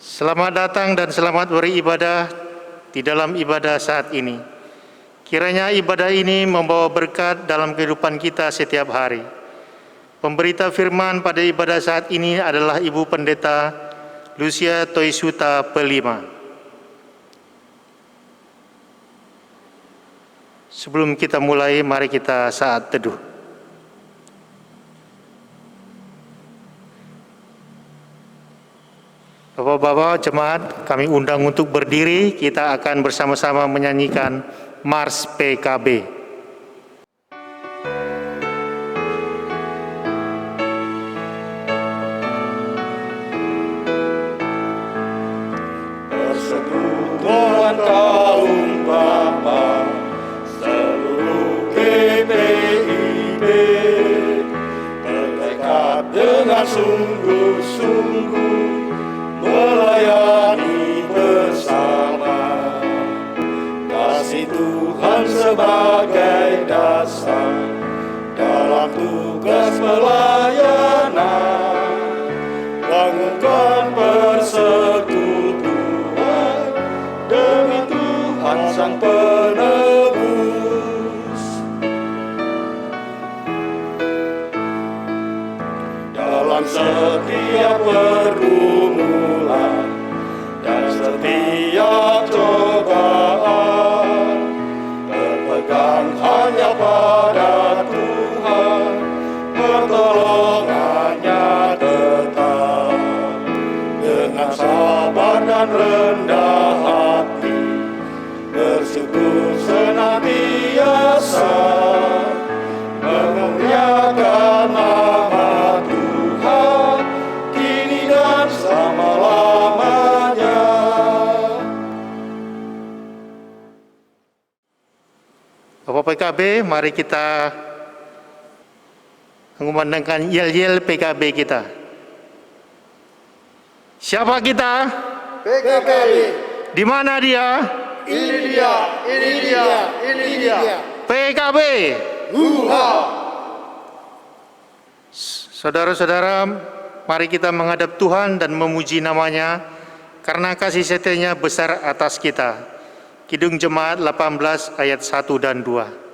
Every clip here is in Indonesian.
Selamat datang dan selamat beribadah di dalam ibadah saat ini. Kiranya ibadah ini membawa berkat dalam kehidupan kita setiap hari. Pemberita firman pada ibadah saat ini adalah Ibu Pendeta Lucia Toisuta Pelima. Sebelum kita mulai, mari kita saat teduh. Bapak-bapak jemaat, kami undang untuk berdiri. Kita akan bersama-sama menyanyikan Mars PKB. Persekutuan kaum bapa seluruh GPIB bertekad dengan sungguh-sungguh melayani bersama, kasih Tuhan sebagai dasar dalam tugas pelayanan, bangunkan persekutuan demi Tuhan Sang Penebus. Dalam setiap pergumulan dan setiap cobaan, berpegang hanya pada Tuhan, pertolongannya tetap. Dengan sabar dan rendah hati, bersyukur senantiasa, memuliakan nama Tuhan kini dan selama-lamanya. Bapak PKB, mari kita mengumandangkan yel-yel PKB kita. Siapa kita? PKB. Di mana dia? Ini dia, ini dia, ini dia. PKB. Huha. Saudara-saudara, mari kita menghadap Tuhan dan memuji namanya karena kasih setianya besar atas kita. Kidung Jemaat 18 ayat 1 dan 2.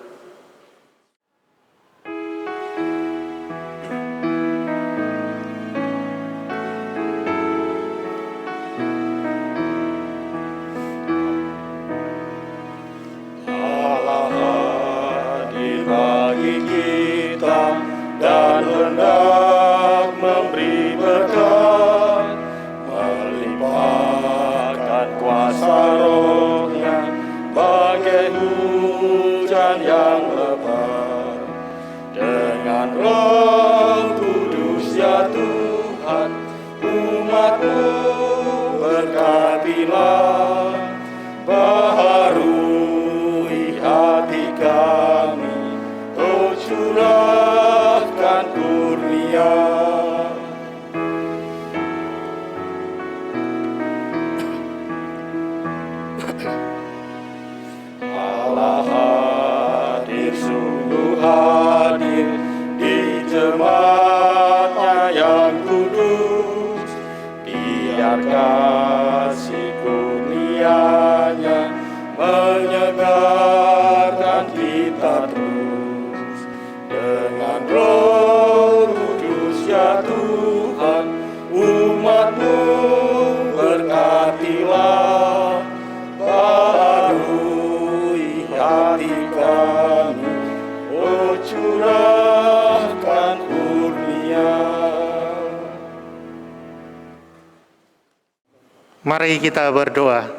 Allah hadir bagi kita dan hendak memberi berkat, melimpahkan kuasa Roh-Nya bagai hujan yang lebat. Dengan Roh Kudus ya Tuhan, umat-Mu berkatilah, baharui hati kami, oh curahkan kurnia. Allah hadir, sungguh hadir di jemaat-Nya yang kudus, biar kasih kurnia-Nya menyegarkan kita terus. Dengan Roh Kudus ya Tuhan, umat-Mu berkatilah, baharui hati kami, oh curahkan kurnia. Mari kita berdoa.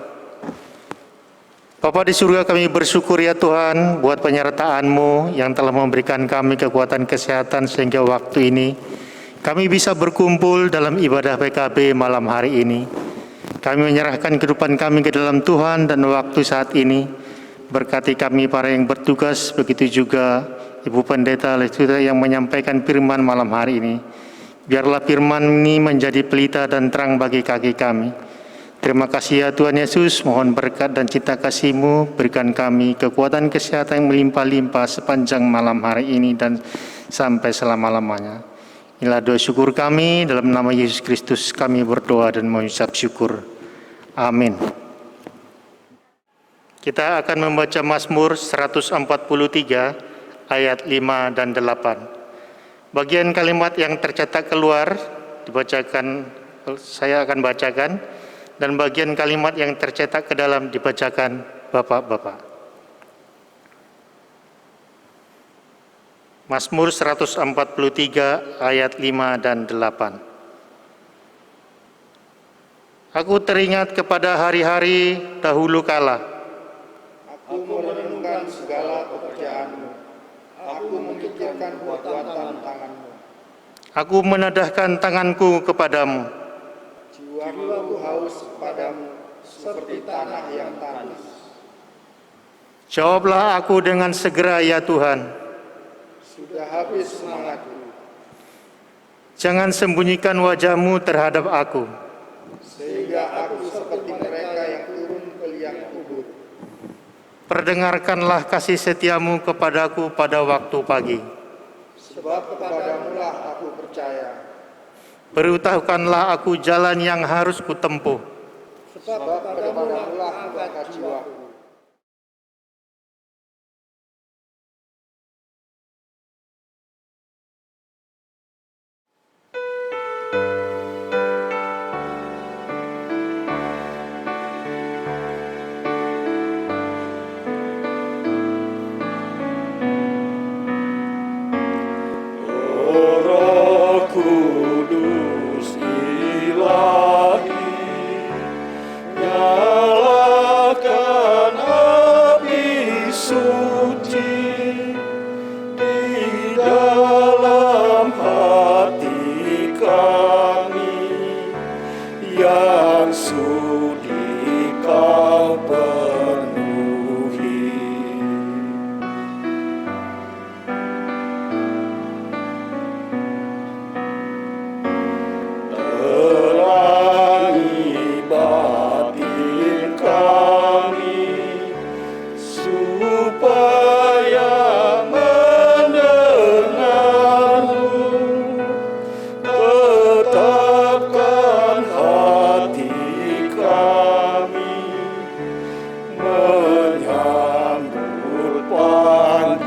Bapa di surga, kami bersyukur ya Tuhan buat penyertaan-Mu yang telah memberikan kami kekuatan kesehatan sehingga waktu ini kami bisa berkumpul dalam ibadah PKB malam hari ini. Kami menyerahkan kehidupan kami ke dalam Tuhan dan waktu saat ini. Berkati kami para yang bertugas, begitu juga Ibu Pendeta Lesuta yang menyampaikan firman malam hari ini. Biarlah firman ini menjadi pelita dan terang bagi kaki kami. Terima kasih ya Tuhan Yesus, mohon berkat dan cinta kasih-Mu, berikan kami kekuatan kesehatan yang melimpah-limpah sepanjang malam hari ini dan sampai selama-lamanya. Inilah doa syukur kami, dalam nama Yesus Kristus kami berdoa dan mengucap syukur. Amin. Kita akan membaca Mazmur 143 ayat 5 dan 8. Bagian kalimat yang tercetak keluar dibacakan, saya akan bacakan, dan bagian kalimat yang tercetak ke dalam dibacakan Bapak-bapak. Mazmur 143 ayat 5 dan 8. Aku teringat kepada hari-hari dahulu kala. Aku merenungkan segala pekerjaanmu. Aku memikirkan perbuatan tanganmu. Aku menadahkan tanganku kepadamu. Jiwaku haus kepadamu seperti tanah yang tandus. Jawablah aku dengan segera ya Tuhan. Sudah habis semangatku, Jangan sembunyikan wajah-Mu terhadap aku. sehingga aku seperti mereka yang turun ke liang kubur. Perdengarkanlah kasih setia-Mu kepadaku pada waktu pagi. Sebab kepadamu lah aku percaya. Beritahukanlah aku jalan yang harus kutempuh. Sebab kepadamu lah aku angkat jiwaku. Roh Kudus Ilahi, nyalakan api suci di dalam hati kami yang sudi Kau penuhi. Terangi batin kami supaya mendengar-Mu. Tetapkan hati kami menyambut panggilan-Mu.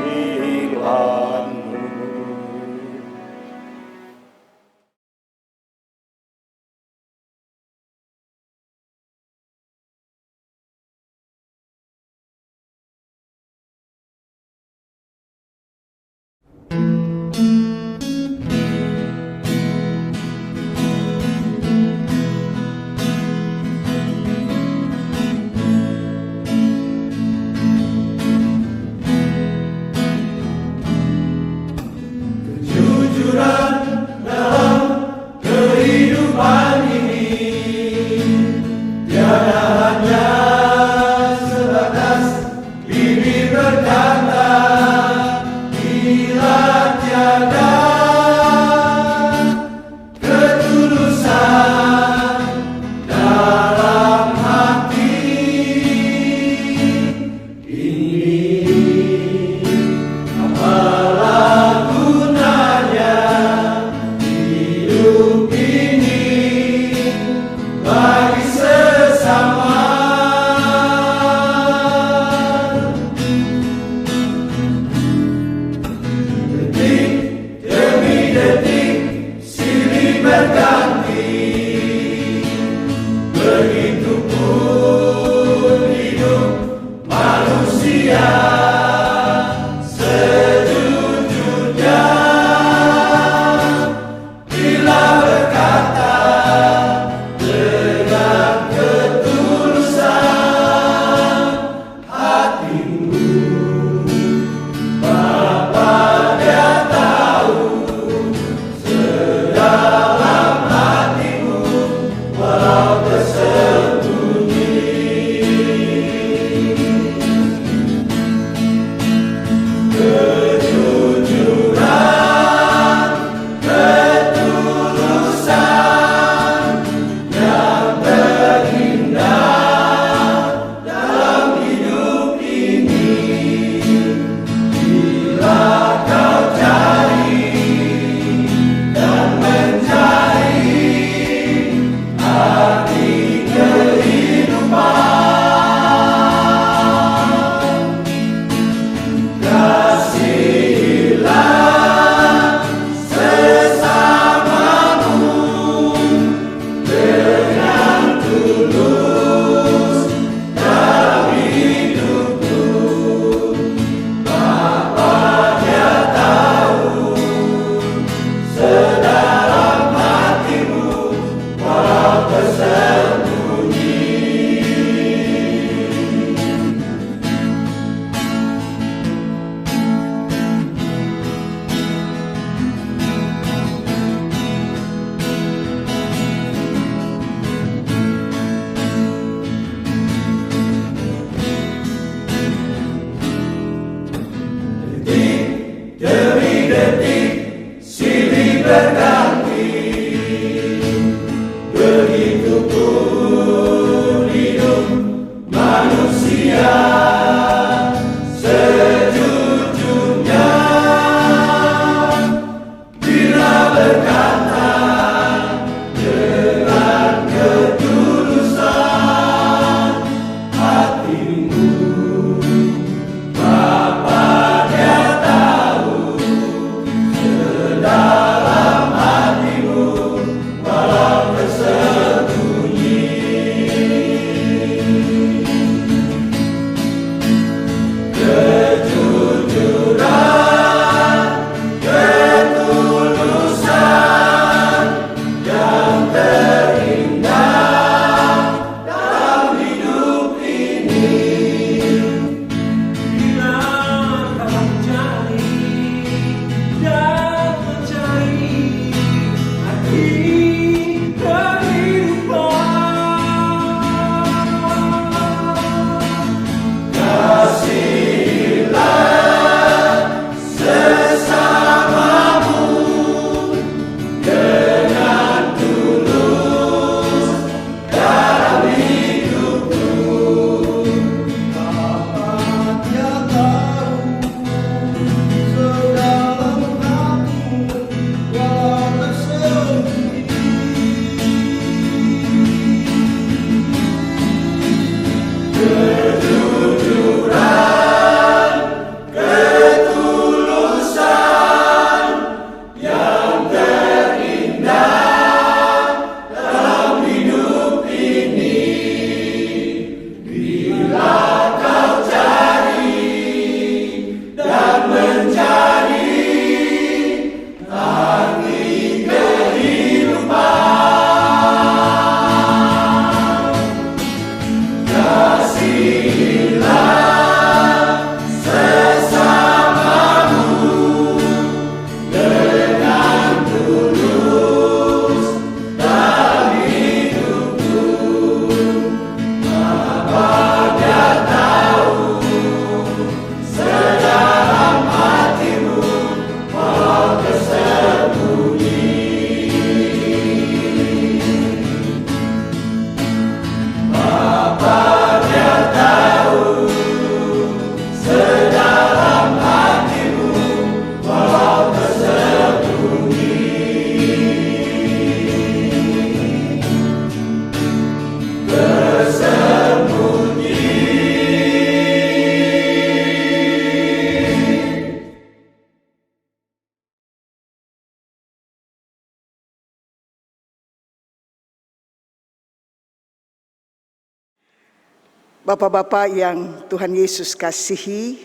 Bapak-bapak yang Tuhan Yesus kasihi,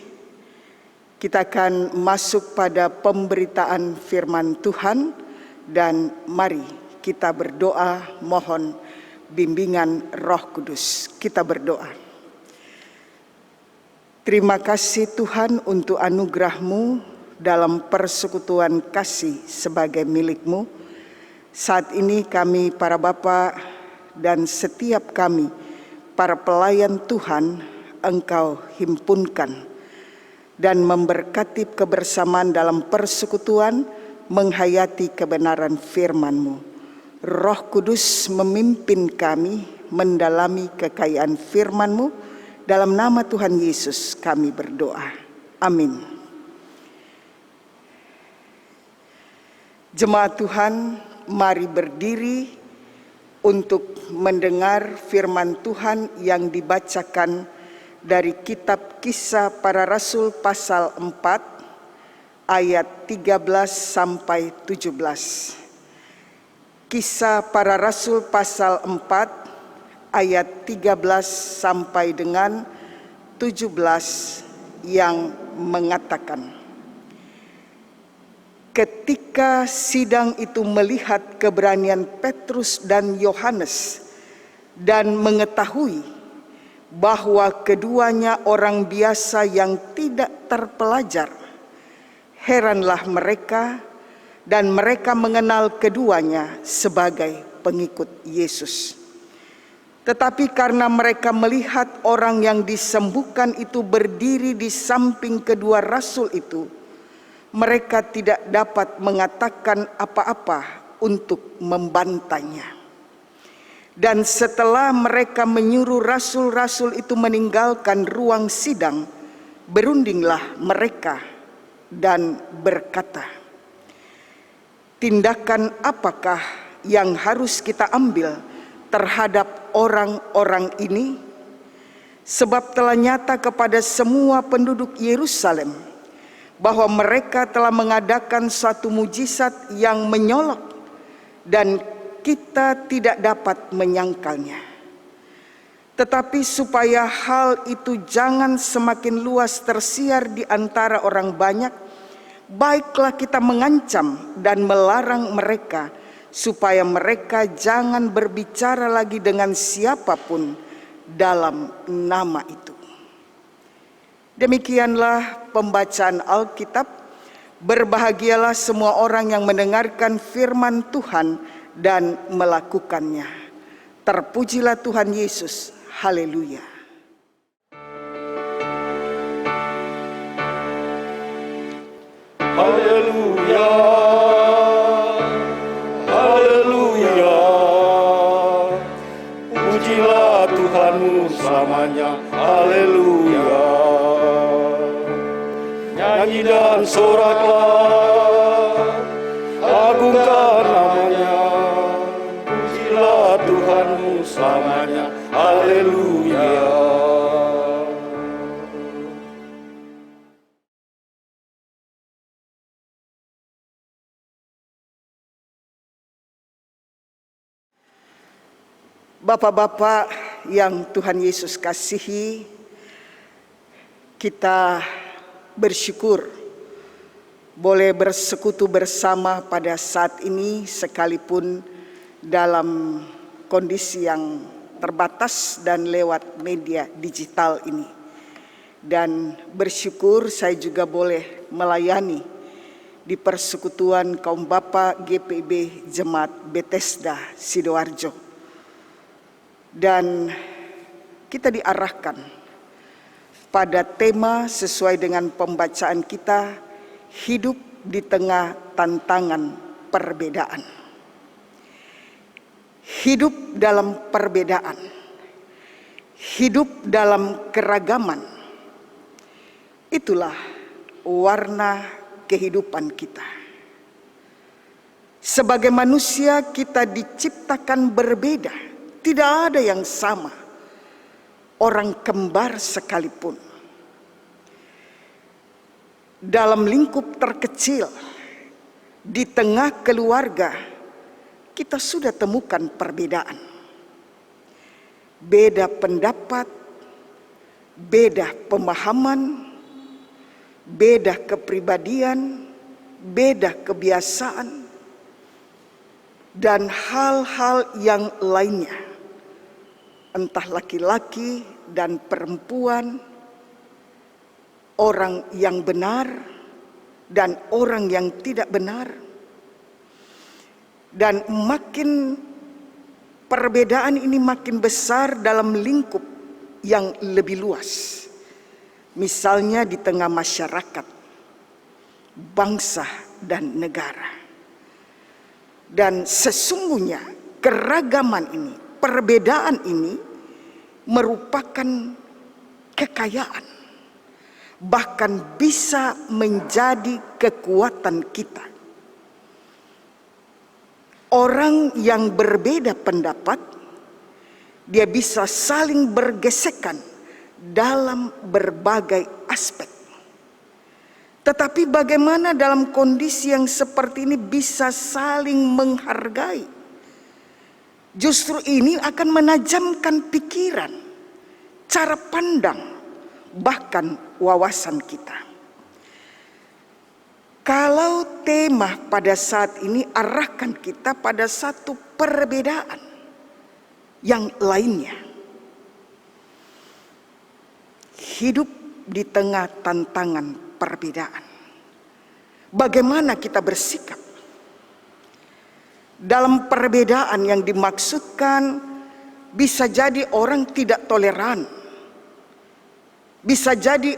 kita akan masuk pada pemberitaan firman Tuhan dan mari kita berdoa mohon bimbingan Roh Kudus. Kita berdoa. Terima kasih Tuhan untuk anugerah-Mu dalam persekutuan kasih sebagai milik-Mu. Saat ini kami para Bapak dan setiap kami para pelayan Tuhan Engkau himpunkan dan memberkati kebersamaan dalam persekutuan menghayati kebenaran firman-Mu. Roh Kudus memimpin kami mendalami kekayaan firman-Mu. Dalam nama Tuhan Yesus kami berdoa. Amin. Jemaat Tuhan, mari berdiri untuk mendengar firman Tuhan yang dibacakan dari kitab Kisah Para Rasul pasal 4 ayat 13 sampai 17. Kisah Para Rasul pasal 4 ayat 13 sampai dengan 17 yang mengatakan, ketika sidang itu melihat keberanian Petrus dan Yohanes dan mengetahui bahwa keduanya orang biasa yang tidak terpelajar, heranlah mereka dan mereka mengenal keduanya sebagai pengikut Yesus. Tetapi karena mereka melihat orang yang disembuhkan itu berdiri di samping kedua rasul itu, mereka tidak dapat mengatakan apa-apa untuk membantainya. Dan setelah mereka menyuruh rasul-rasul itu meninggalkan ruang sidang, berundinglah mereka dan berkata, "Tindakan apakah yang harus kita ambil terhadap orang-orang ini? Sebab telah nyata kepada semua penduduk Yerusalem bahwa mereka telah mengadakan suatu mujizat yang menyolok dan kita tidak dapat menyangkalnya. Tetapi supaya hal itu jangan semakin luas tersiar di antara orang banyak, baiklah kita mengancam dan melarang mereka supaya mereka jangan berbicara lagi dengan siapapun dalam nama itu." Demikianlah pembacaan Alkitab. Berbahagialah semua orang yang mendengarkan firman Tuhan dan melakukannya. Terpujilah Tuhan Yesus. Haleluya. Haleluya, haleluya. Pujilah Tuhanmu selamanya. Haleluya. Nyanyi dan soraklah, agungkan namanya. Pujilah Tuhanmu selamanya. Haleluya. Bapak-bapak yang Tuhan Yesus kasihi, kita bersyukur boleh bersekutu bersama pada saat ini sekalipun dalam kondisi yang terbatas dan lewat media digital ini. Dan bersyukur saya juga boleh melayani di persekutuan kaum Bapak GPIB Jemaat Bethesda Sidoarjo. Dan kita diarahkan pada tema sesuai dengan pembacaan kita, hidup di tengah tantangan perbedaan. Hidup dalam perbedaan, hidup dalam keragaman, itulah warna kehidupan kita. Sebagai manusia kita diciptakan berbeda. Tidak ada yang sama, orang kembar sekalipun. Dalam lingkup terkecil, di tengah keluarga, kita sudah temukan perbedaan. Beda pendapat, beda pemahaman, beda kepribadian, beda kebiasaan, dan hal-hal yang lainnya. Entah laki-laki dan perempuan, orang yang benar dan orang yang tidak benar. Dan makin perbedaan ini makin besar dalam lingkup yang lebih luas. Misalnya di tengah masyarakat, bangsa dan negara. Dan sesungguhnya keragaman ini, perbedaan ini merupakan kekayaan, bahkan bisa menjadi kekuatan kita. Orang yang berbeda pendapat, dia bisa saling bergesekan dalam berbagai aspek. Tetapi bagaimana dalam kondisi yang seperti ini bisa saling menghargai? Justru ini akan menajamkan pikiran, cara pandang, bahkan wawasan kita. Kalau tema pada saat ini arahkan kita pada satu perbedaan yang lainnya. Hidup di tengah tantangan perbedaan. Bagaimana kita bersikap? Dalam perbedaan yang dimaksudkan bisa jadi orang tidak toleran. Bisa jadi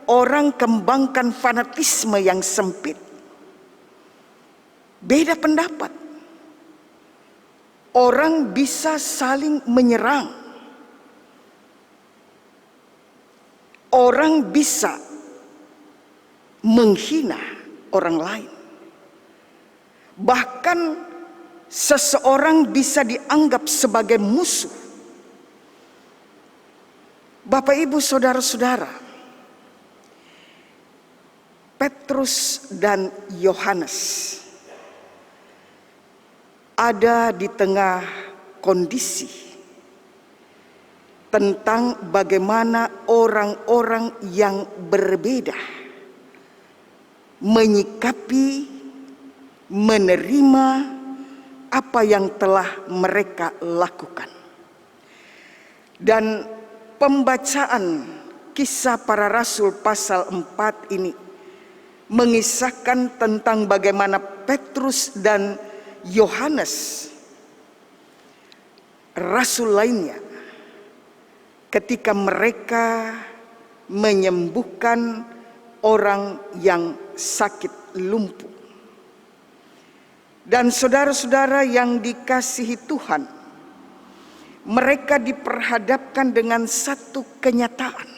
orang kembangkan fanatisme yang sempit. beda pendapat. Orang bisa saling menyerang. Orang bisa menghina orang lain. Bahkan seseorang bisa dianggap sebagai musuh. Bapak, Ibu, saudara-saudara, Petrus dan Yohanes ada di tengah kondisi tentang bagaimana orang-orang yang berbeda menyikapi, menerima apa yang telah mereka lakukan. Dan pembacaan Kisah Para Rasul pasal 4 ini mengisahkan tentang bagaimana Petrus dan Yohanes, rasul lainnya, ketika mereka menyembuhkan orang yang sakit lumpuh. Dan saudara-saudara yang dikasihi Tuhan, mereka diperhadapkan dengan satu kenyataan,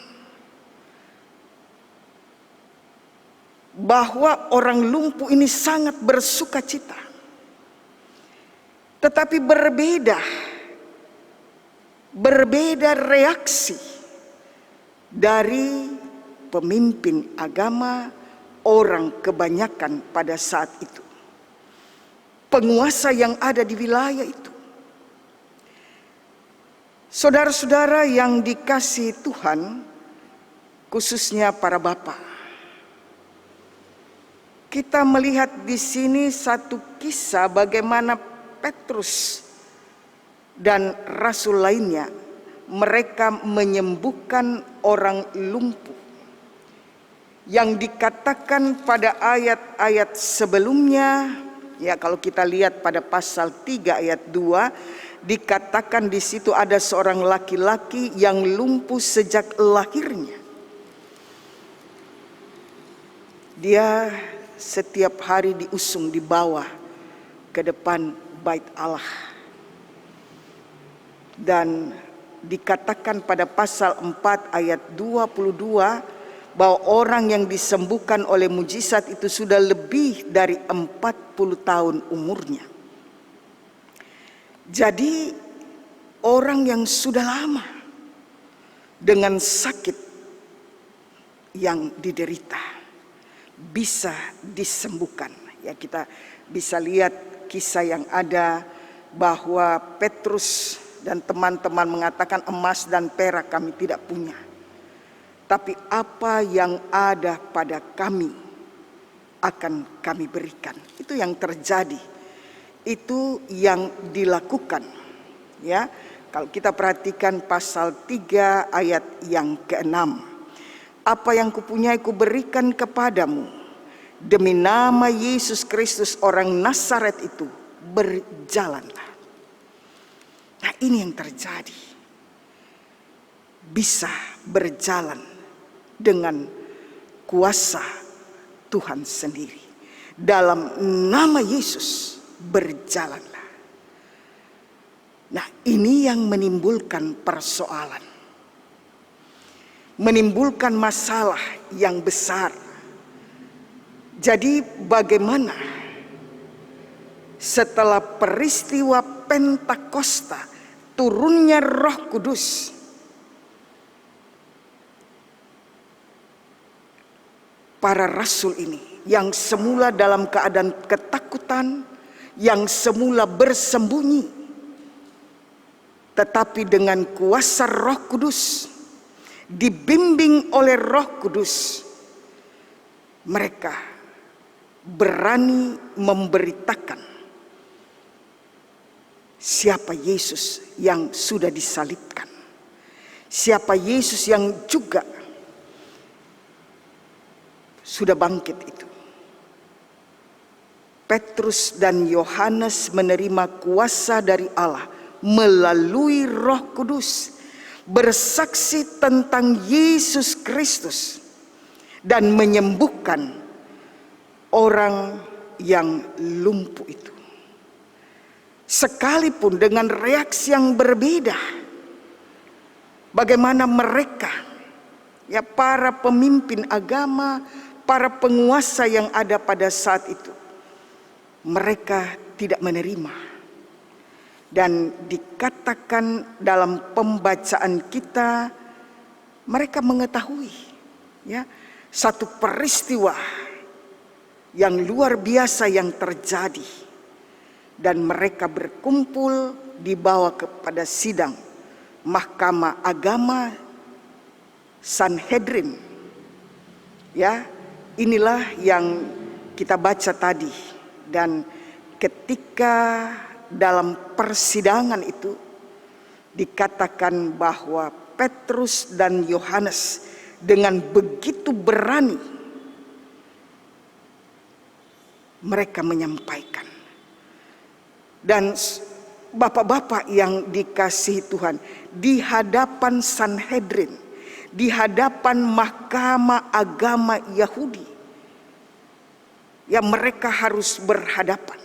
bahwa orang lumpuh ini sangat bersuka cita. Tetapi berbeda reaksi dari pemimpin agama, orang kebanyakan pada saat itu, penguasa yang ada di wilayah itu. Saudara-saudara yang dikasihi Tuhan, khususnya para bapak, kita melihat di sini satu kisah bagaimana Petrus dan rasul lainnya, mereka menyembuhkan orang lumpuh. Yang dikatakan pada ayat-ayat sebelumnya, ya kalau kita lihat pada pasal 3 ayat 2, dikatakan di situ ada seorang laki-laki yang lumpuh sejak lahirnya. Dia setiap hari diusung, dibawa ke depan Bait Allah. Dan dikatakan pada pasal 4 ayat 22 bahwa orang yang disembuhkan oleh mujizat itu sudah lebih dari 40 tahun umurnya. Jadi orang yang sudah lama dengan sakit yang diderita bisa disembuhkan. Ya, kita bisa lihat kisah yang ada bahwa Petrus dan teman-teman mengatakan, emas dan perak kami tidak punya, tapi apa yang ada pada kami akan kami berikan. Itu yang terjadi, itu yang dilakukan. Ya, kalau kita perhatikan pasal 3 ayat yang ke-6, apa yang kupunyai kuberikan kepadamu, demi nama Yesus Kristus orang Nazaret itu, berjalanlah. Nah, ini yang terjadi. Bisa berjalan dengan kuasa Tuhan sendiri. Dalam nama Yesus, berjalanlah. Nah, ini yang menimbulkan persoalan. Menimbulkan masalah yang besar. Jadi bagaimana setelah peristiwa Pentakosta, turunnya Roh Kudus, para rasul ini yang semula dalam keadaan ketakutan, yang semula bersembunyi, tetapi dengan kuasa Roh Kudus, dibimbing oleh Roh Kudus, mereka berani memberitakan siapa Yesus yang sudah disalibkan, siapa Yesus yang juga sudah bangkit itu. Petrus dan Yohanes menerima kuasa dari Allah melalui Roh Kudus, bersaksi tentang Yesus Kristus dan menyembuhkan orang yang lumpuh itu. Sekalipun dengan reaksi yang berbeda, bagaimana mereka, ya para pemimpin agama, para penguasa yang ada pada saat itu, mereka tidak menerima. Dan dikatakan dalam pembacaan kita, mereka mengetahui ya satu peristiwa yang luar biasa yang terjadi. Dan mereka berkumpul dibawa kepada sidang Mahkamah Agama Sanhedrin. Ya, inilah yang kita baca tadi. Dan ketika dalam persidangan itu dikatakan bahwa Petrus dan Yohanes dengan begitu berani mereka menyampaikan. Dan bapak-bapak yang dikasihi Tuhan, di hadapan Sanhedrin, di hadapan Mahkamah Agama Yahudi, ya mereka harus berhadapan.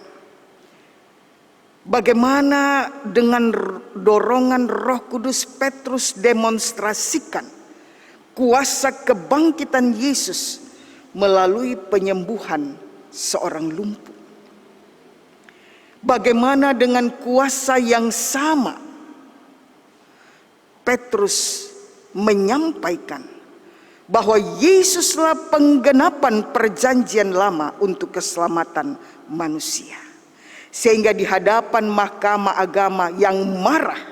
Bagaimana dengan dorongan Roh Kudus Petrus demonstrasikan kuasa kebangkitan Yesus melalui penyembuhan seorang lumpuh. Bagaimana dengan kuasa yang sama Petrus menyampaikan bahwa Yesuslah penggenapan perjanjian lama untuk keselamatan manusia. Sehingga di hadapan Mahkamah Agama yang marah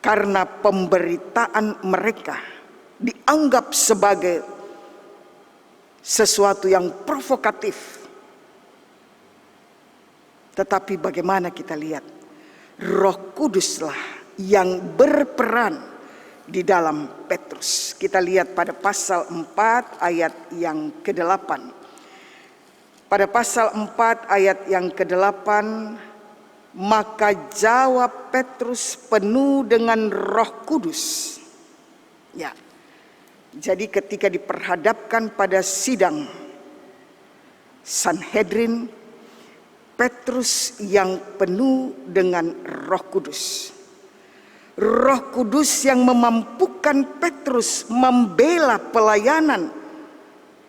karena pemberitaan mereka dianggap sebagai sesuatu yang provokatif. Tetapi bagaimana kita lihat, Roh Kuduslah yang berperan di dalam Petrus. Kita lihat pada pasal 4 ayat yang ke-8. Pada pasal 4 ayat yang ke-8, maka jawab Petrus penuh dengan Roh Kudus. Ya. Jadi ketika diperhadapkan pada sidang Sanhedrin, Petrus yang penuh dengan Roh Kudus. Roh Kudus yang memampukan Petrus membela pelayanan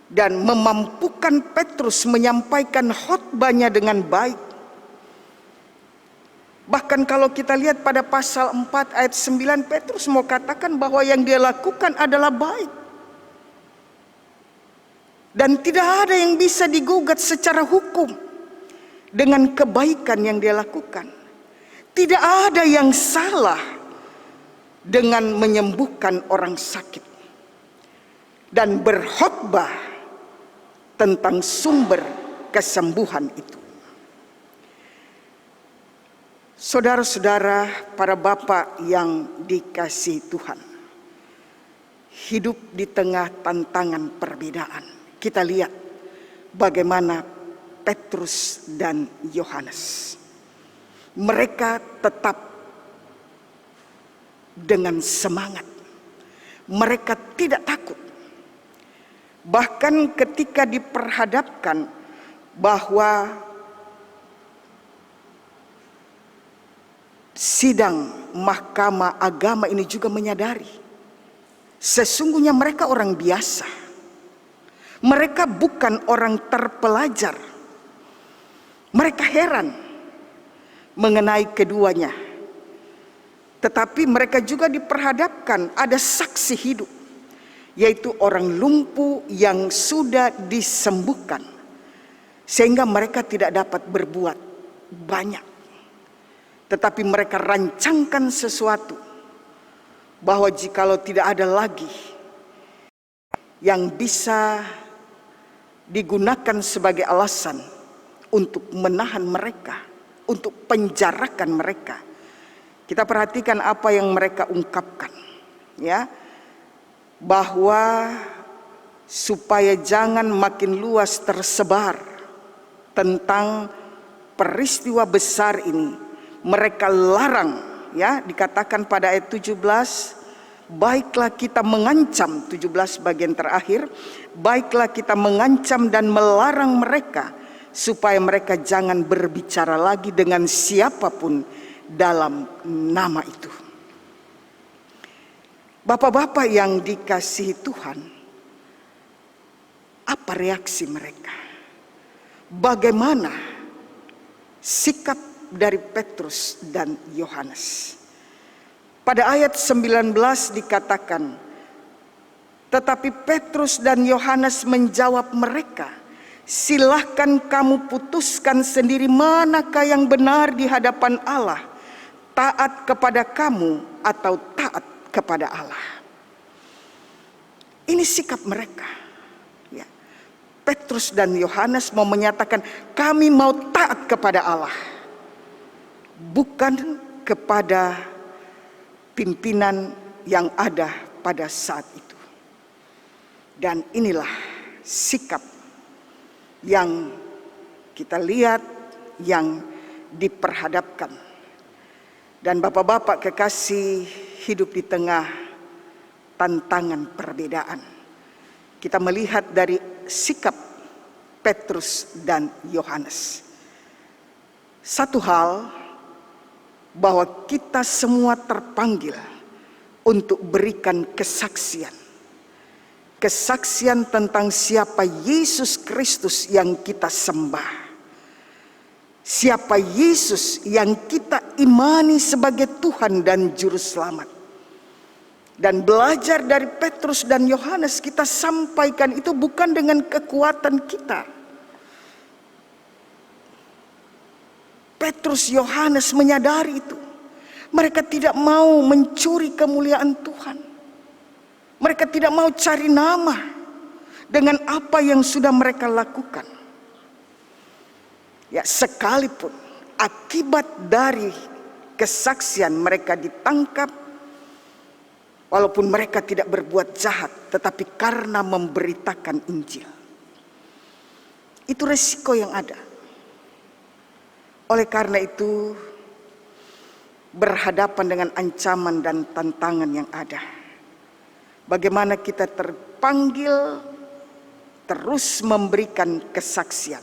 dan memampukan Petrus menyampaikan khotbahnya dengan baik. Bahkan kalau kita lihat pada pasal 4 ayat 9, Petrus mau katakan bahwa yang dia lakukan adalah baik. Dan tidak ada yang bisa digugat secara hukum dengan kebaikan yang dia lakukan. Tidak ada yang salah dengan menyembuhkan orang sakit dan berkhotbah tentang sumber kesembuhan itu. Saudara-saudara, para bapak yang dikasihi Tuhan, hidup di tengah tantangan perbedaan. Kita lihat bagaimana Petrus dan Yohanes. Mereka tetap dengan semangat. Mereka tidak takut. Bahkan ketika diperhadapkan bahwa sidang Mahkamah Agama ini juga menyadari sesungguhnya mereka orang biasa. Mereka bukan orang terpelajar. Mereka heran mengenai keduanya. Tetapi mereka juga diperhadapkan ada saksi hidup, yaitu orang lumpuh yang sudah disembuhkan. Sehingga mereka tidak dapat berbuat banyak. Tetapi mereka rancangkan sesuatu, bahwa jikalau tidak ada lagi yang bisa digunakan sebagai alasan untuk menahan mereka, untuk penjarakan mereka. Kita perhatikan apa yang mereka ungkapkan, ya, bahwa supaya jangan makin luas tersebar tentang peristiwa besar ini, mereka larang, ya, dikatakan pada ayat 17, baiklah kita mengancam, 17 bagian terakhir, baiklah kita mengancam dan melarang mereka supaya mereka jangan berbicara lagi dengan siapapun dalam nama itu. Bapak-bapak yang dikasihi Tuhan, apa reaksi mereka? Bagaimana sikap dari Petrus dan Yohanes? Pada ayat 19 dikatakan, tetapi Petrus dan Yohanes menjawab mereka, silahkan kamu putuskan sendiri manakah yang benar di hadapan Allah, taat kepada kamu atau taat kepada Allah. Ini sikap mereka. Ya. Petrus dan Yohanes mau menyatakan, kami mau taat kepada Allah, bukan kepada pimpinan yang ada pada saat itu. Dan inilah sikap yang kita lihat, yang diperhadapkan. Dan bapak-bapak kekasih, hidup di tengah tantangan perbedaan, kita melihat dari sikap Petrus dan Yohanes satu hal, bahwa kita semua terpanggil untuk berikan kesaksian. Kesaksian tentang siapa Yesus Kristus yang kita sembah. Siapa Yesus yang kita imani sebagai Tuhan dan Juru Selamat. Dan belajar dari Petrus dan Yohanes, kita sampaikan itu bukan dengan kekuatan kita. Petrus, Yohanes menyadari itu. Mereka tidak mau mencuri kemuliaan Tuhan. Mereka tidak mau cari nama dengan apa yang sudah mereka lakukan. Ya, sekalipun akibat dari kesaksian mereka ditangkap, walaupun mereka tidak berbuat jahat, tetapi karena memberitakan Injil. Itu resiko yang ada. Oleh karena itu, berhadapan dengan ancaman dan tantangan yang ada, bagaimana kita terpanggil terus memberikan kesaksian.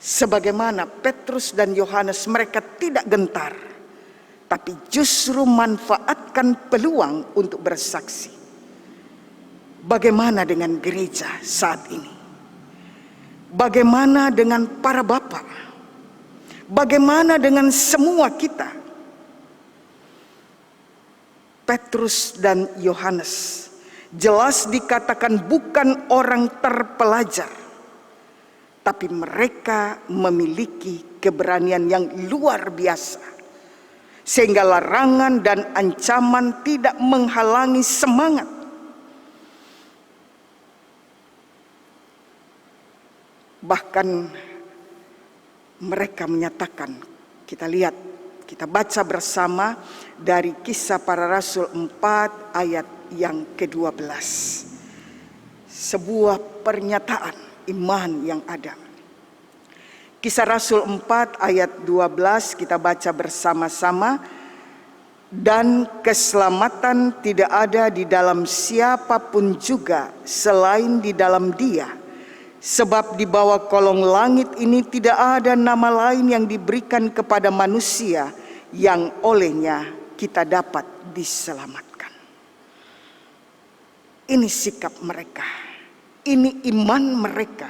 Sebagaimana Petrus dan Yohanes, mereka tidak gentar, tapi justru manfaatkan peluang untuk bersaksi. Bagaimana dengan gereja saat ini? Bagaimana dengan para bapak? Bagaimana dengan semua kita? Petrus dan Yohanes jelas dikatakan bukan orang terpelajar, tapi mereka memiliki keberanian yang luar biasa, sehingga larangan dan ancaman tidak menghalangi semangat. Bahkan mereka menyatakan, kita lihat, kita baca bersama dari Kisah Para Rasul 4 ayat yang ke-12. Sebuah pernyataan iman yang ada. Kisah Rasul 4 ayat 12 kita baca bersama-sama. Dan keselamatan tidak ada di dalam siapapun juga selain di dalam Dia. Sebab di bawah kolong langit ini tidak ada nama lain yang diberikan kepada manusia yang olehnya kita dapat diselamatkan. Ini sikap mereka, ini iman mereka,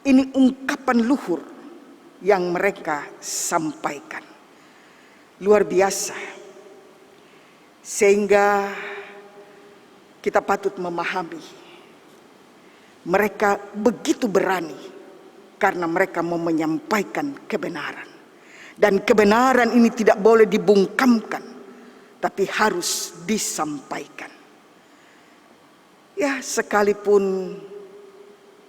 ini ungkapan luhur yang mereka sampaikan. Luar biasa, sehingga kita patut memahami mereka begitu berani karena mereka mau menyampaikan kebenaran. Dan kebenaran ini tidak boleh dibungkamkan, tapi harus disampaikan. Ya, sekalipun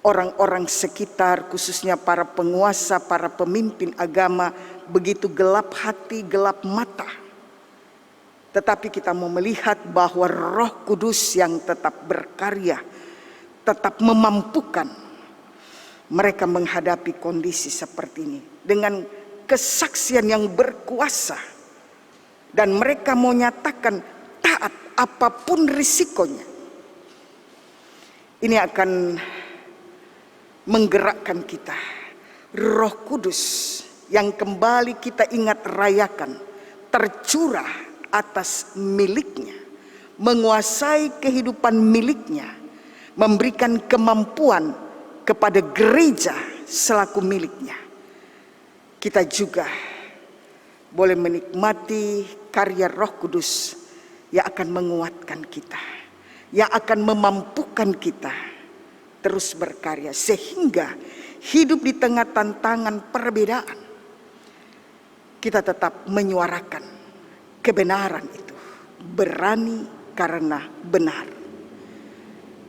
orang-orang sekitar, khususnya para penguasa, para pemimpin agama, begitu gelap hati, gelap mata, tetapi kita mau melihat bahwa Roh Kudus yang tetap berkarya, tetap memampukan mereka menghadapi kondisi seperti ini dengan kesaksian yang berkuasa. Dan mereka mau nyatakan taat apapun risikonya. Ini akan menggerakkan kita. Roh Kudus yang kembali kita ingat rayakan, tercurah atas miliknya, menguasai kehidupan miliknya, memberikan kemampuan kepada gereja selaku miliknya. Kita juga boleh menikmati karya Roh Kudus yang akan menguatkan kita, yang akan memampukan kita terus berkarya sehingga hidup di tengah tantangan perbedaan, kita tetap menyuarakan kebenaran itu, berani karena benar.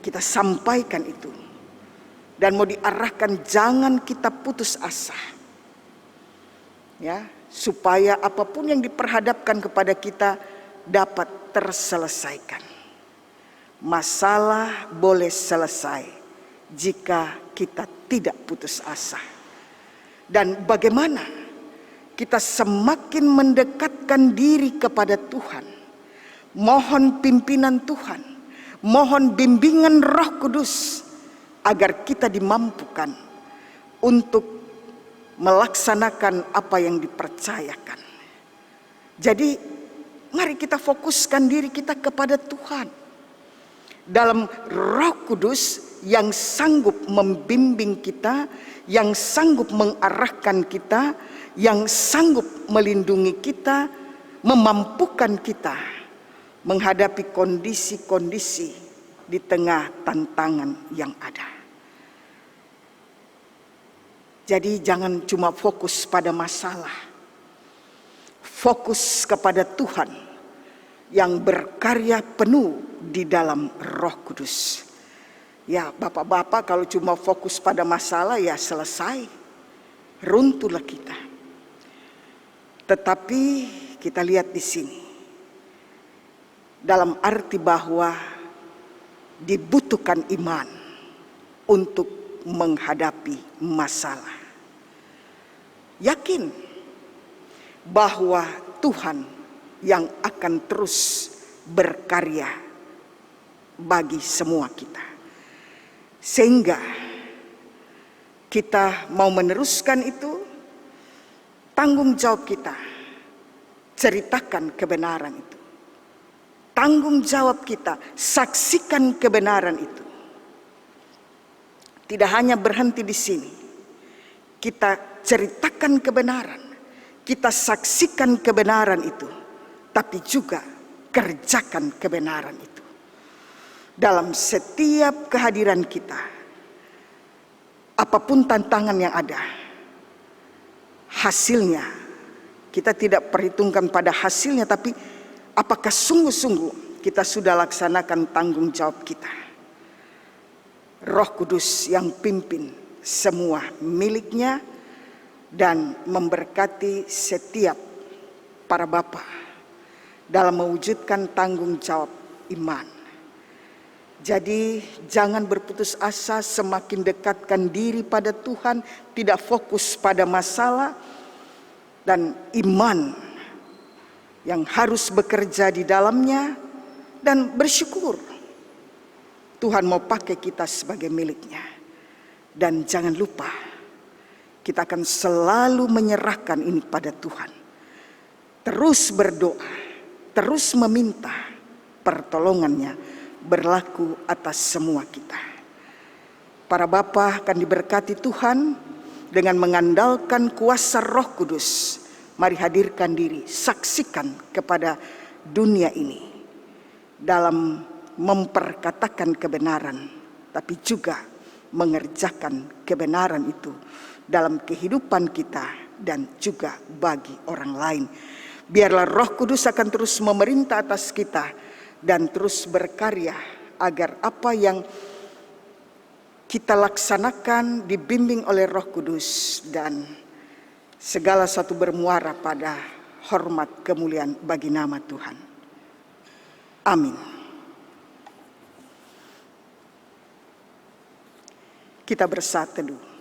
Kita sampaikan itu dan mau diarahkan jangan kita putus asa. Ya, supaya apapun yang diperhadapkan kepada kita dapat terselesaikan. Masalah boleh selesai jika kita tidak putus asa. Dan bagaimana kita semakin mendekatkan diri kepada Tuhan, mohon pimpinan Tuhan, mohon bimbingan Roh Kudus agar kita dimampukan untuk melaksanakan apa yang dipercayakan. Jadi mari kita fokuskan diri kita kepada Tuhan. Dalam Roh Kudus yang sanggup membimbing kita, yang sanggup mengarahkan kita, yang sanggup melindungi kita, memampukan kita menghadapi kondisi-kondisi di tengah tantangan yang ada. Jadi jangan cuma fokus pada masalah, fokus kepada Tuhan yang berkarya penuh di dalam Roh Kudus. Ya bapak-bapak, kalau cuma fokus pada masalah ya selesai, runtuhlah kita. Tetapi kita lihat di sini, dalam arti bahwa dibutuhkan iman untuk menghadapi masalah. Yakin bahwa Tuhan yang akan terus berkarya bagi semua kita. Sehingga kita mau meneruskan itu, tanggung jawab kita ceritakan kebenaran itu. Tanggung jawab kita saksikan kebenaran itu. Tidak hanya berhenti di sini. Kita ceritakan kebenaran, kita saksikan kebenaran itu, tapi juga kerjakan kebenaran itu. Dalam setiap kehadiran kita, apapun tantangan yang ada, hasilnya kita tidak perhitungkan pada hasilnya, tapi apakah sungguh-sungguh kita sudah laksanakan tanggung jawab kita. Roh Kudus yang pimpin semua miliknya dan memberkati setiap para bapa dalam mewujudkan tanggung jawab iman. Jadi jangan berputus asa, semakin dekatkan diri pada Tuhan, tidak fokus pada masalah, dan iman yang harus bekerja di dalamnya, dan bersyukur Tuhan mau pakai kita sebagai miliknya. Dan jangan lupa, kita akan selalu menyerahkan ini pada Tuhan. Terus berdoa, terus meminta pertolongannya berlaku atas semua kita. Para bapa akan diberkati Tuhan dengan mengandalkan kuasa Roh Kudus. Mari hadirkan diri, saksikan kepada dunia ini dalam memperkatakan kebenaran, tapi juga mengerjakan kebenaran itu dalam kehidupan kita dan juga bagi orang lain. Biarlah Roh Kudus akan terus memerintah atas kita dan terus berkarya agar apa yang kita laksanakan dibimbing oleh Roh Kudus dan segala satu bermuara pada hormat kemuliaan bagi nama Tuhan. Amin. Kita bersaat teduh.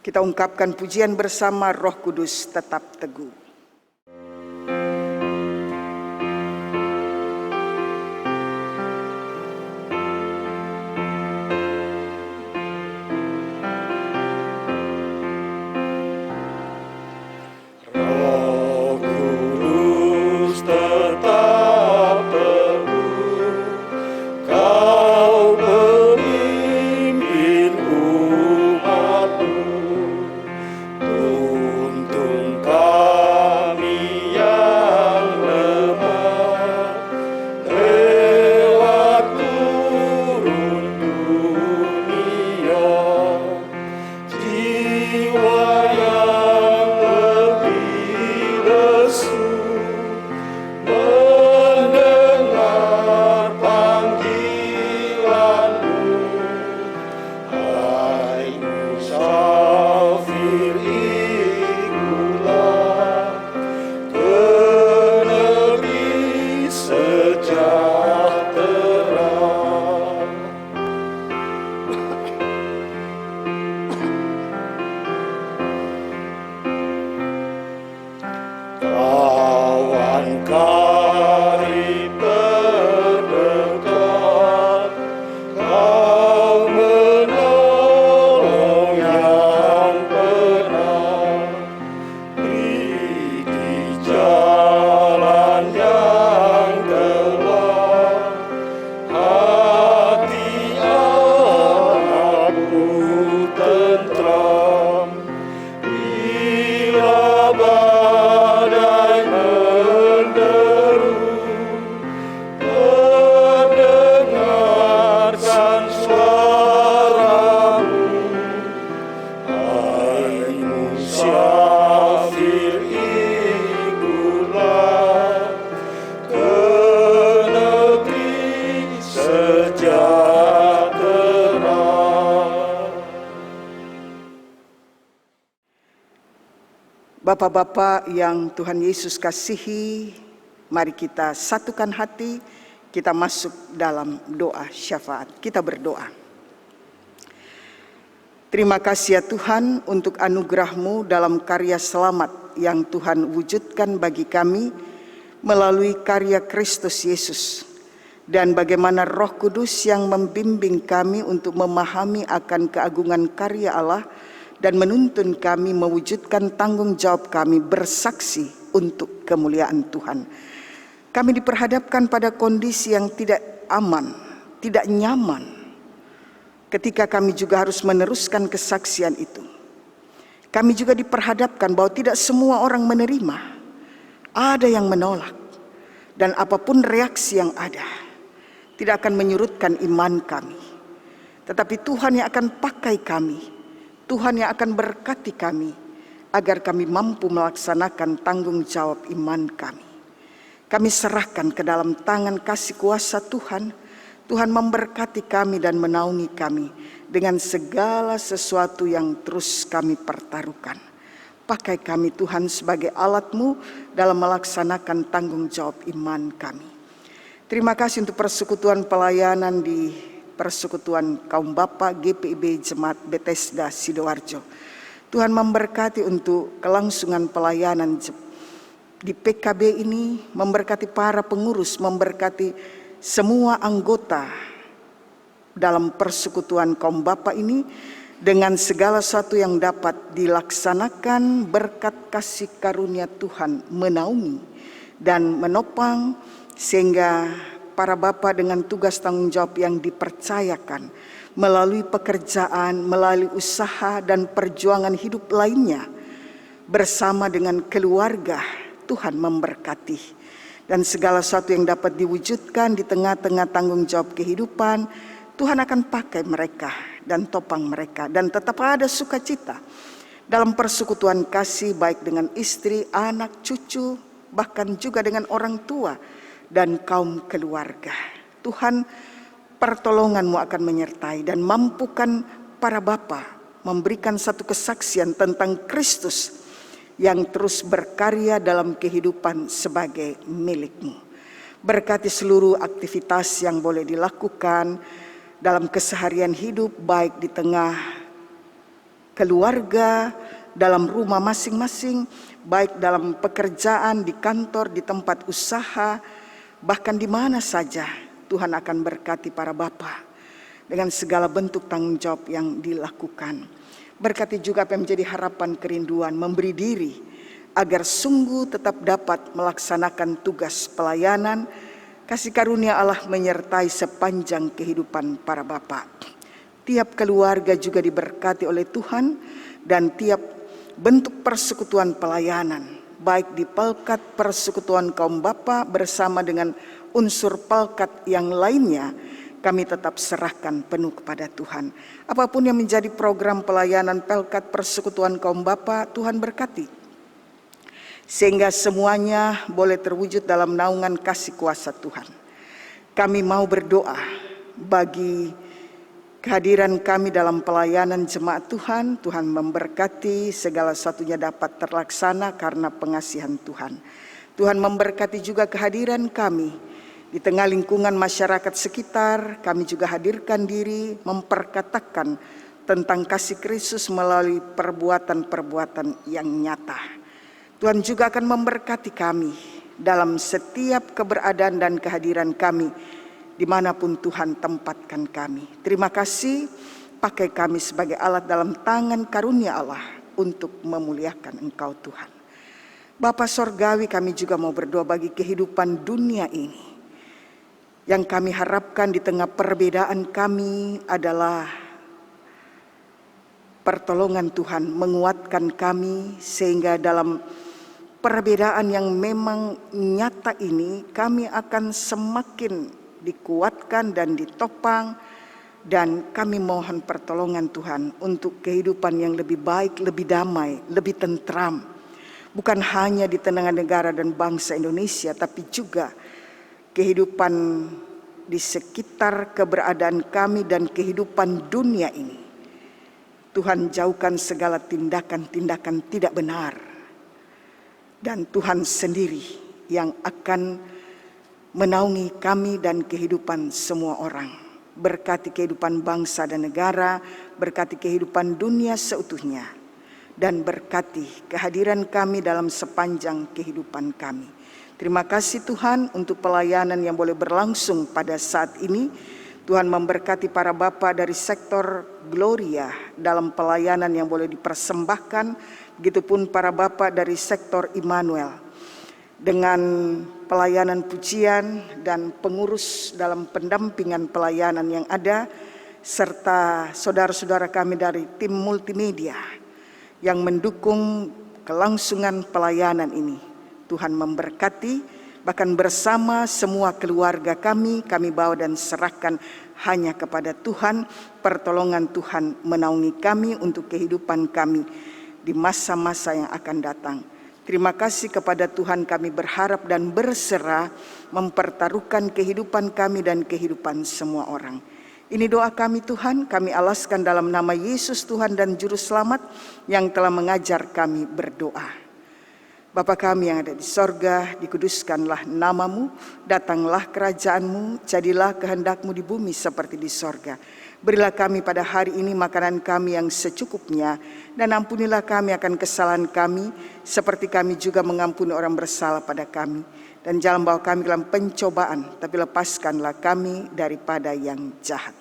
Kita ungkapkan pujian bersama, Roh Kudus tetap teguh. Bapak-bapak yang Tuhan Yesus kasihi, mari kita satukan hati, kita masuk dalam doa syafaat. Kita berdoa. Terima kasih ya Tuhan untuk anugerah-Mu dalam karya selamat yang Tuhan wujudkan bagi kami melalui karya Kristus Yesus. Dan bagaimana Roh Kudus yang membimbing kami untuk memahami akan keagungan karya Allah dan menuntun kami mewujudkan tanggung jawab kami bersaksi untuk kemuliaan Tuhan. Kami diperhadapkan pada kondisi yang tidak aman, tidak nyaman, ketika kami juga harus meneruskan kesaksian itu. Kami juga diperhadapkan bahwa tidak semua orang menerima, ada yang menolak, dan apapun reaksi yang ada, tidak akan menyurutkan iman kami. Tetapi Tuhan yang akan pakai kami, Tuhan yang akan berkati kami, agar kami mampu melaksanakan tanggung jawab iman kami. Kami serahkan ke dalam tangan kasih kuasa Tuhan. Tuhan memberkati kami dan menaungi kami dengan segala sesuatu yang terus kami pertaruhkan. Pakai kami Tuhan sebagai alat-Mu dalam melaksanakan tanggung jawab iman kami. Terima kasih untuk persekutuan pelayanan di Persekutuan Kaum Bapa GPIB Jemaat Bethesda Sidoarjo. Tuhan memberkati untuk kelangsungan pelayanan di PKB ini, memberkati para pengurus, memberkati semua anggota dalam Persekutuan Kaum Bapa ini dengan segala sesuatu yang dapat dilaksanakan berkat kasih karunia Tuhan menaungi dan menopang, sehingga para bapa dengan tugas tanggung jawab yang dipercayakan melalui pekerjaan, melalui usaha dan perjuangan hidup lainnya bersama dengan keluarga, Tuhan memberkati. Dan segala sesuatu yang dapat diwujudkan di tengah-tengah tanggung jawab kehidupan, Tuhan akan pakai mereka dan topang mereka, dan tetap ada sukacita dalam persekutuan kasih baik dengan istri, anak, cucu, bahkan juga dengan orang tua dan kaum keluarga. Tuhan, pertolongan-Mu akan menyertai dan mampukan para bapa memberikan satu kesaksian tentang Kristus yang terus berkarya dalam kehidupan sebagai milik-Mu. Berkati seluruh aktivitas yang boleh dilakukan dalam keseharian hidup, baik di tengah keluarga, dalam rumah masing-masing, baik dalam pekerjaan, di kantor, di tempat usaha, bahkan di mana saja. Tuhan akan berkati para bapa dengan segala bentuk tanggung jawab yang dilakukan. Berkati juga apa yang menjadi harapan kerinduan, memberi diri agar sungguh tetap dapat melaksanakan tugas pelayanan. Kasih karunia Allah menyertai sepanjang kehidupan para bapa. Tiap keluarga juga diberkati oleh Tuhan, dan tiap bentuk persekutuan pelayanan, baik di Pelkat Persekutuan Kaum Bapa bersama dengan unsur pelkat yang lainnya, kami tetap serahkan penuh kepada Tuhan. Apapun yang menjadi program pelayanan Pelkat Persekutuan Kaum Bapa, Tuhan berkati, sehingga semuanya boleh terwujud dalam naungan kasih kuasa Tuhan. Kami mau berdoa bagi kehadiran kami dalam pelayanan jemaat Tuhan. Tuhan memberkati segala satunya dapat terlaksana karena pengasihan Tuhan. Tuhan memberkati juga kehadiran kami di tengah lingkungan masyarakat sekitar. Kami juga hadirkan diri memperkatakan tentang kasih Kristus melalui perbuatan-perbuatan yang nyata. Tuhan juga akan memberkati kami dalam setiap keberadaan dan kehadiran kami dimanapun Tuhan tempatkan kami. Terima kasih, pakai kami sebagai alat dalam tangan karunia Allah untuk memuliakan Engkau Tuhan. Bapa Sorgawi, kami juga mau berdoa bagi kehidupan dunia ini. Yang kami harapkan di tengah perbedaan kami adalah pertolongan Tuhan menguatkan kami, sehingga dalam perbedaan yang memang nyata ini kami akan semakin dikuatkan dan ditopang, dan kami mohon pertolongan Tuhan untuk kehidupan yang lebih baik, lebih damai, lebih tentram, bukan hanya di tengah negara dan bangsa Indonesia, tapi juga kehidupan di sekitar keberadaan kami dan kehidupan dunia ini. Tuhan, jauhkan segala tindakan-tindakan tidak benar, dan Tuhan sendiri yang akan menaungi kami dan kehidupan semua orang. Berkati kehidupan bangsa dan negara, berkati kehidupan dunia seutuhnya, dan berkati kehadiran kami dalam sepanjang kehidupan kami. Terima kasih Tuhan untuk pelayanan yang boleh berlangsung pada saat ini. Tuhan memberkati para bapa dari sektor Gloria dalam pelayanan yang boleh dipersembahkan. Begitupun para bapa dari sektor Immanuel dengan pelayanan pujian dan pengurus dalam pendampingan pelayanan yang ada, serta saudara-saudara kami dari tim multimedia yang mendukung kelangsungan pelayanan ini. Tuhan memberkati, bahkan bersama semua keluarga kami bawa dan serahkan hanya kepada Tuhan. Pertolongan Tuhan menaungi kami untuk kehidupan kami di masa-masa yang akan datang. Terima kasih kepada Tuhan, kami berharap dan berserah mempertaruhkan kehidupan kami dan kehidupan semua orang. Ini doa kami Tuhan, kami alaskan dalam nama Yesus Tuhan dan Juru Selamat yang telah mengajar kami berdoa. Bapa kami yang ada di sorga, dikuduskanlah namamu, datanglah kerajaanmu, jadilah kehendak-Mu di bumi seperti di sorga. Berilah kami pada hari ini makanan kami yang secukupnya, dan ampunilah kami akan kesalahan kami, seperti kami juga mengampuni orang bersalah pada kami. Dan jangan bawa kami dalam pencobaan, tapi lepaskanlah kami daripada yang jahat.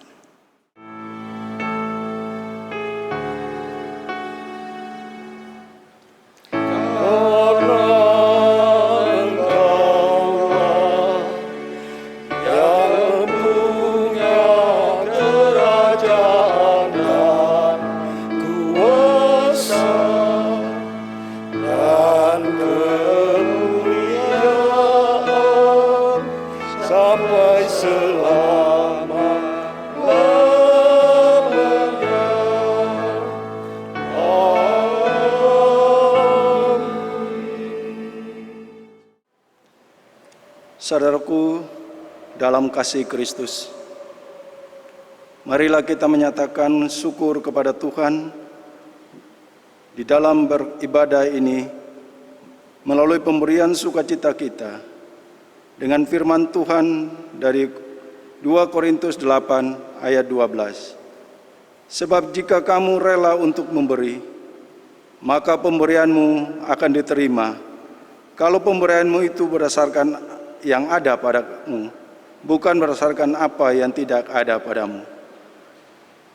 Saudaraku dalam kasih Kristus, marilah kita menyatakan syukur kepada Tuhan di dalam beribadah ini melalui pemberian sukacita kita dengan firman Tuhan dari 2 Korintus 8 ayat 12. Sebab jika kamu rela untuk memberi, maka pemberianmu akan diterima. Kalau pemberianmu itu berdasarkan yang ada padamu, bukan berdasarkan apa yang tidak ada padamu.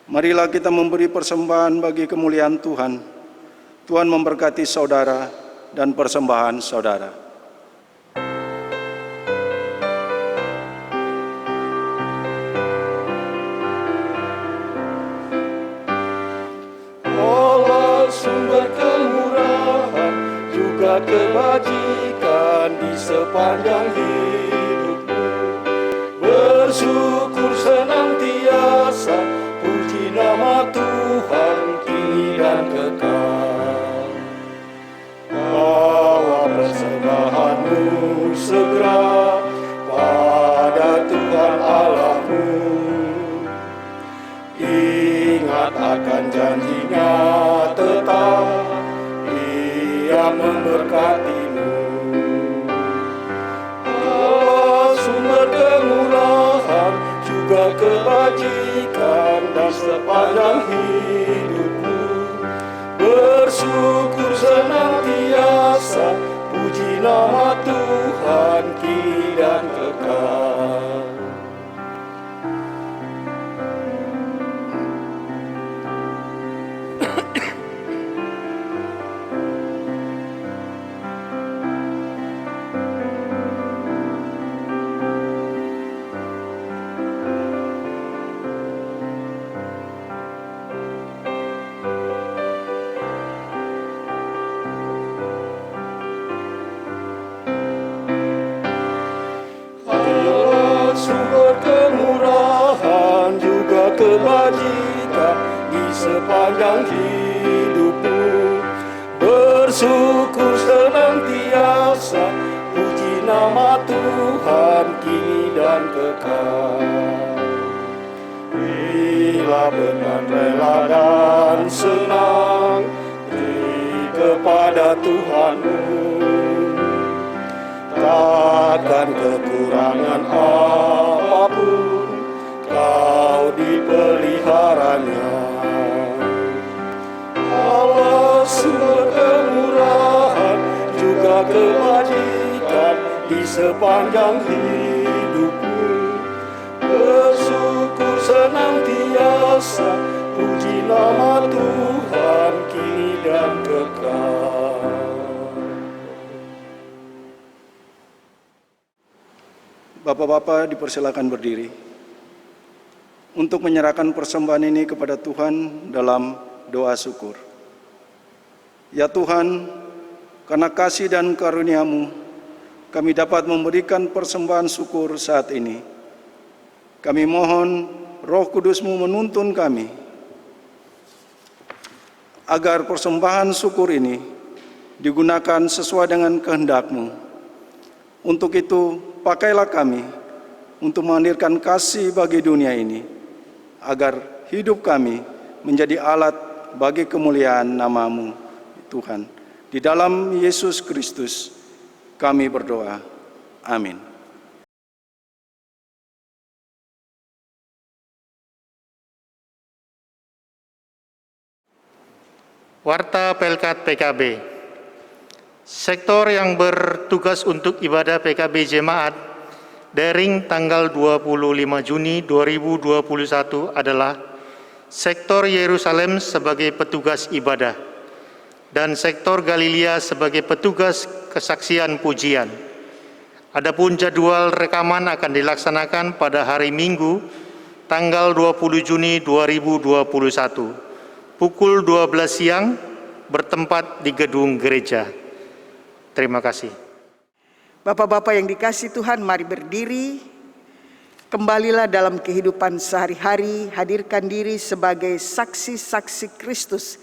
Marilah kita memberi persembahan bagi kemuliaan Tuhan. Tuhan memberkati saudara dan persembahan saudara. Allah sumber kemurahan juga kebajikan di sepanjang hidupmu. Bersyukur senantiasa, puji nama Tuhan kini dan kekal. Bawa persembahanmu segera pada Tuhan Allahmu. Ingat akan janjinya tetap, Dia memberkatimu. Allah sumber kemurahan juga kebajikan dan sepanjang hidupmu. Bersyukur senantiasa, puji nama Tuhan kini dan kekal. Kebajikan di sepanjang hidupmu. Bersyukur senantiasa, puji nama Tuhan kini dan kekal. Bila dengan rela dan senang, beri kepada Tuhanmu. takkan kekurangan apapun, Kau dipeliharanya. Allah sumber kemurahan juga kebajikan di sepanjang hidupmu. Bersyukur senantiasa, puji nama Tuhan kini dan kekal. Bapak-bapak dipersilakan berdiri untuk menyerahkan persembahan ini kepada Tuhan dalam doa syukur. Ya Tuhan, karena kasih dan karunia-Mu, kami dapat memberikan persembahan syukur saat ini. Kami mohon Roh Kudus-Mu menuntun kami, agar persembahan syukur ini digunakan sesuai dengan kehendak-Mu. Untuk itu, pakailah kami untuk menghadirkan kasih bagi dunia ini, agar hidup kami menjadi alat bagi kemuliaan nama-Mu, Tuhan. Di dalam Yesus Kristus kami berdoa. Amin. Warta Pelkat PKB. Sektor yang bertugas untuk ibadah PKB Jemaat daring tanggal 25 Juni 2021 adalah Sektor Yerusalem sebagai petugas ibadah dan Sektor Galilea sebagai petugas kesaksian pujian. Adapun jadwal rekaman akan dilaksanakan pada hari Minggu tanggal 20 Juni 2021 pukul 12 siang bertempat di gedung gereja. Terima kasih. Bapak-bapak yang dikasihi Tuhan, mari berdiri. Kembalilah dalam kehidupan sehari-hari, hadirkan diri sebagai saksi-saksi Kristus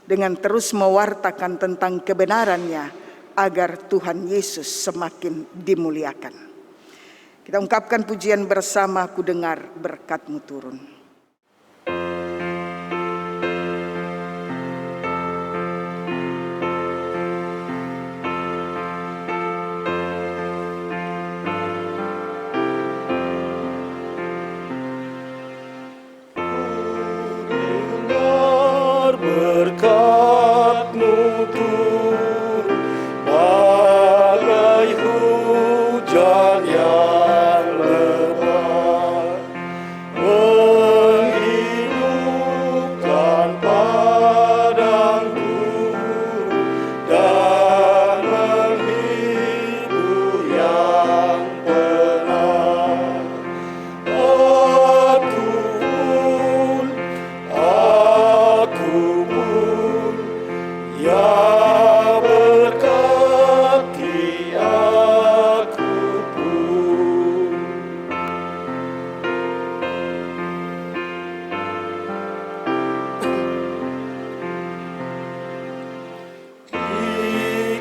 dengan terus mewartakan tentang kebenarannya agar Tuhan Yesus semakin dimuliakan. Kita ungkapkan pujian bersama, ku dengar berkat-Mu turun. Berkat-Mu turun bagai hujan yang lebat, menghidupkan padang gurun dan menghibur yang penat. Ya berkati aku pun.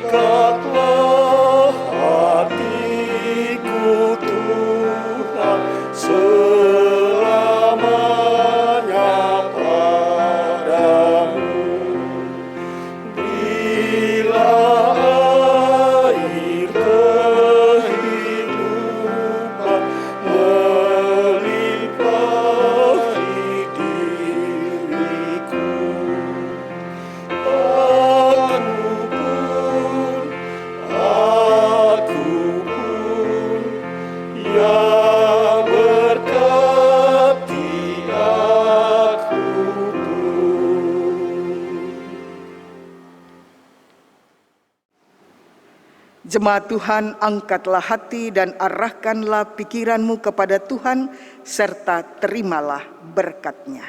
Ikatlah hatiku Tuhan selamanya padamu. Bila air kehidupan melimpahi diriku, aku pun, ya berkati aku pun. Jemaat Tuhan, angkatlah hati dan arahkanlah pikiranmu kepada Tuhan, serta terimalah berkat-Nya.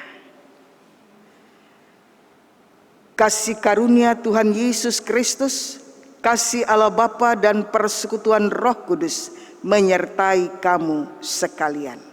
Kasih karunia Tuhan Yesus Kristus, kasih Allah Bapa dan persekutuan Roh Kudus menyertai kamu sekalian.